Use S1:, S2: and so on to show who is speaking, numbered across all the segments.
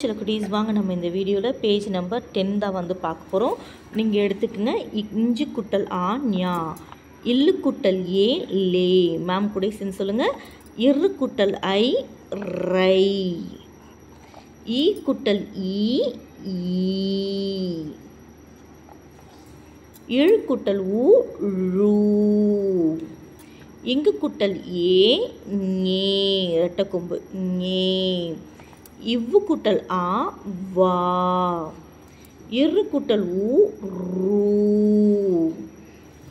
S1: சில குட்டீஸ் வாங்க நம்ம இந்த வீடியோவில் பேஜ் நம்பர் 10 தான் வந்து பார்க்க போகிறோம். நீங்கள் எடுத்துக்கங்க. இஞ்சு குட்டல் ஆ ஞா, இல்லு குட்டல் ஏ லே, மேம் கூட சேர்ந்து சொல்லுங்கள். இரு குட்டல் ஐ ரை, ஈ குட்டல் ஈ ஈ, இழு குட்டல் ஊ ழூ, இங்கு குட்டல் ஏ ஞே, இரட்டை கொம்பு ஞே, இவ்வு குட்டல் ஆ வா, இரு குட்டல் ஊ ரூ.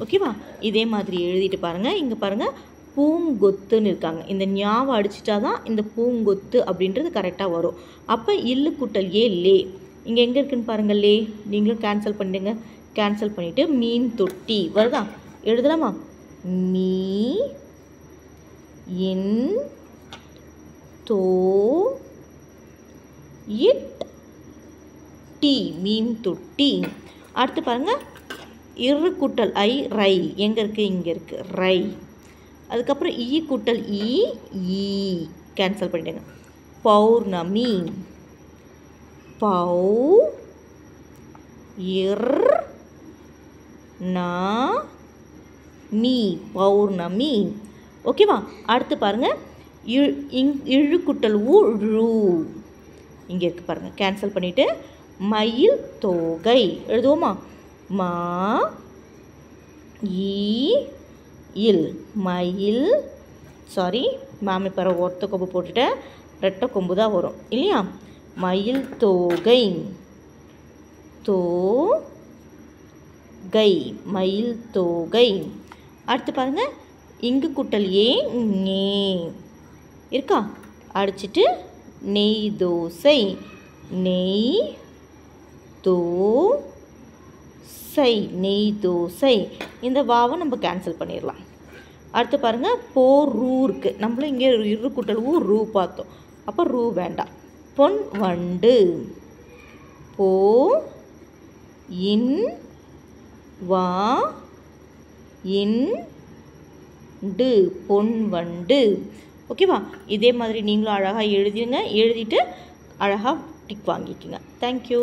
S1: ஓகேவா? இதே மாதிரி எழுதிட்டு பாருங்கள். இங்கே பாருங்கள், பூங்கொத்துன்னு இருக்காங்க. இந்த ஞாவை அடிச்சிட்டா தான் இந்த பூங்கொத்து அப்படின்றது கரெக்டாக வரும். அப்போ இல்லு குட்டல் ஏ லே, இங்கே எங்கே இருக்குன்னு பாருங்கள். லே நீங்களும் கேன்சல் பண்ணிடுங்க. கேன்சல் பண்ணிவிட்டு மீன் தொட்டி வருதா? எழுதலாமா? Me in though it D, மீன் தொட்டி. அடுத்து பாருங்கள், இரு குட்டல் ஐ ரை, எங்கே இருக்குது? இங்கே இருக்குது ரை. அதுக்கப்புறம் ஈ குட்டல் ஈ ஈ, கேன்சல் பண்ணிடுங்க. பௌர்ணமி, பௌ இர் நா மீ, பௌர்ணமி. ஓகேவா? அடுத்து பாருங்கள், இழு குட்டல் ஊ ழூ, இங்கே இருக்குது பாருங்கள். கேன்சல் பண்ணிவிட்டு மயில் தோகை எழுதுவோமா? மா ஈ இல், மயில். சாரி மேம், இப்போ ஒத்த கொம்பு போட்டுட்டேன், ரெட்டை கொம்பு தான் வரும் இல்லையா? மயில் தோகை, தோ கை, மயில் தோகை. அடுத்து பாருங்கள், இங்கு குட்டல் ஏ ஞே இருக்கா? அடிச்சிட்டு நெய் தோசை, நெய் தோ சை, நெய் தோசை. இந்த வாவை நம்ம கேன்சல் பண்ணிடலாம். அடுத்து பாருங்கள், போ ரூ இருக்குது. நம்மளும் இங்கே இரு குட்டல் ஊ ரூ பார்த்தோம். அப்போ ரூ வேண்டாம். பொன் வண்டு, போ இன் வா இன் டு, பொன் வண்டு. ஓகேவா? இதே மாதிரி நீங்களும் அழகாக எழுதிடுங்க. எழுதிட்டு அழகாக டிக் வாங்கிக்கோங்க. தேங்க்யூ.